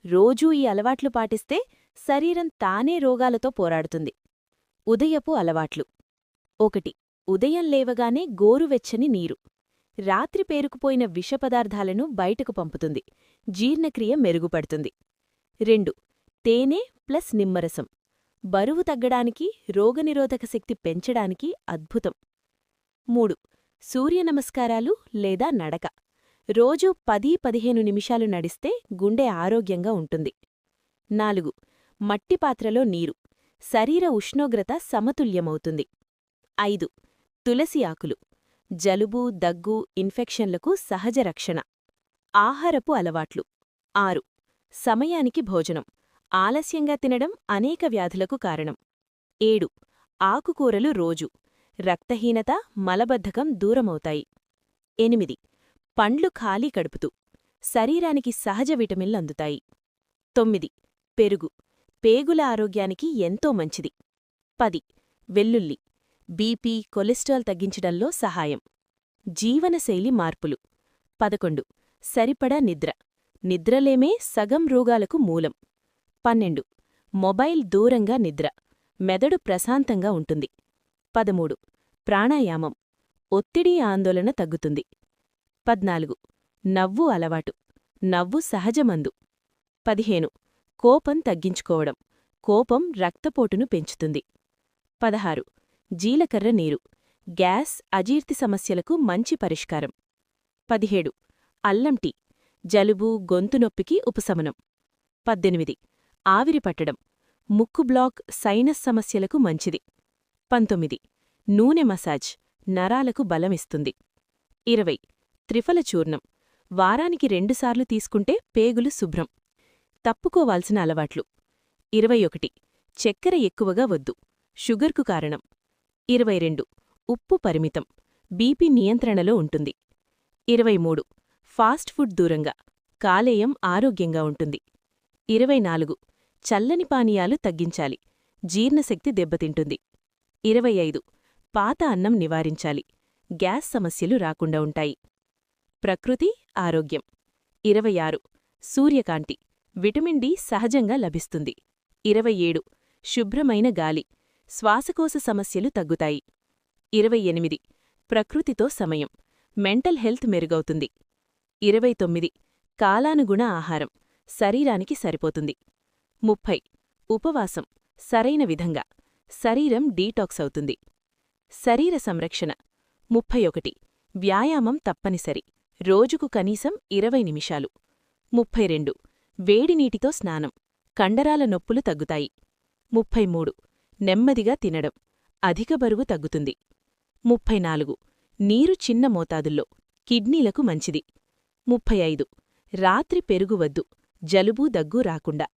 రోజూ ఈ అలవాట్లు పాటిస్తే శరీరం తానే రోగాలతో పోరాడుతుంది. ఉదయపు అలవాట్లు 1. ఉదయం లేవగానే గోరువెచ్చని నీరు. రాత్రి పేరుకుపోయిన విషపదార్థాలను బయటకు పంపుతుంది, జీర్ణక్రియ మెరుగుపడుతుంది. 2. తేనె ప్లస్ నిమ్మరసం. బరువు తగ్గడానికి, రోగనిరోధక శక్తి పెంచడానికి అద్భుతం. 3. సూర్యనమస్కారాలు లేదా నడక. రోజూ 10-15 నిమిషాలు నడిస్తే గుండె ఆరోగ్యంగా ఉంటుంది. 4. మట్టి పాత్రలో నీరు. శరీర ఉష్ణోగ్రత సమతుల్యమవుతుంది. 5. తులసి ఆకులు. జలుబు, దగ్గు, ఇన్ఫెక్షన్లకు సహజ రక్షణ. ఆహారపు అలవాట్లు 6. సమయానికి భోజనం. ఆలస్యంగా తినడం అనేక వ్యాధులకు కారణం. 7. ఆకుకూరలు రోజు. రక్తహీనత, మలబద్ధకం దూరమవుతాయి. 8. పండ్లు ఖాళీ కడుపుతూ. శరీరానికి సహజ విటమిన్లు అందుతాయి. 9. పెరుగు. పేగుల ఆరోగ్యానికి ఎంతో మంచిది. 10. వెల్లుల్లి. బీపీ, కొలెస్ట్రాల్ తగ్గించడంలో సహాయం. జీవనశైలి మార్పులు 11. సరిపడా నిద్ర. నిద్రలేమే సగం రోగాలకు మూలం. 12. మొబైల్ దూరంగా నిద్ర. మెదడు ప్రశాంతంగా ఉంటుంది. 13. ప్రాణాయామం. ఒత్తిడి, ఆందోళన తగ్గుతుంది. 14. నవ్వు అలవాటు. నవ్వు సహజమందు. 15. కోపం తగ్గించుకోవడం. కోపం రక్తపోటును పెంచుతుంది. 16. జీలకర్ర నీరు. గ్యాస్, అజీర్తి సమస్యలకు మంచి పరిష్కారం. 17. అల్లం టీ. జలుబు, గొంతు నొప్పికి ఉపశమనం. 18. ఆవిరి పట్టడం. ముక్కు బ్లాక్, సైనస్ సమస్యలకు మంచిది. 19. నూనె మసాజ్. నరాలకు బలమిస్తుంది. 20. త్రిఫల చూర్ణం. వారానికి 2 సార్లు తీసుకుంటే పేగులు శుభ్రం. తప్పుకోవాల్సిన అలవాట్లు 21. చక్కెర ఎక్కువగా వద్దు, షుగర్కు కారణం. 22. ఉప్పు పరిమితం. బీపీ నియంత్రణలో ఉంటుంది. 23. ఫాస్ట్ ఫుడ్ దూరంగా. కాలేయం ఆరోగ్యంగా ఉంటుంది. 24. చల్లని పానీయాలు తగ్గించాలి. జీర్ణశక్తి దెబ్బతింటుంది. 25. పాత అన్నం నివారించాలి. గ్యాస్ సమస్యలు రాకుండా ఉంటాయి. ప్రకృతి, ఆరోగ్యం. 26. సూర్యకాంతి. విటమిన్ డి సహజంగా లభిస్తుంది. 27. శుభ్రమైన గాలి. శ్వాసకోశ సమస్యలు తగ్గుతాయి. 28. ప్రకృతితో సమయం. మెంటల్ హెల్త్ మెరుగవుతుంది. 29. కాలానుగుణ ఆహారం. శరీరానికి సరిపోతుంది. 30. ఉపవాసం. సరైన విధంగా. శరీరం డీటాక్స్ అవుతుంది. శరీర సంరక్షణ 31. వ్యాయామం తప్పనిసరి. రోజుకు కనీసం 20 నిమిషాలు. 32. వేడినీటితో స్నానం. కండరాల నొప్పులు తగ్గుతాయి. 33. నెమ్మదిగా తినడం. అధిక బరువు తగ్గుతుంది. 34. నీరు చిన్న మోతాదుల్లో. కిడ్నీలకు మంచిది. 35. రాత్రి పెరుగు వద్దు. జలుబు, దగ్గు రాకుండా.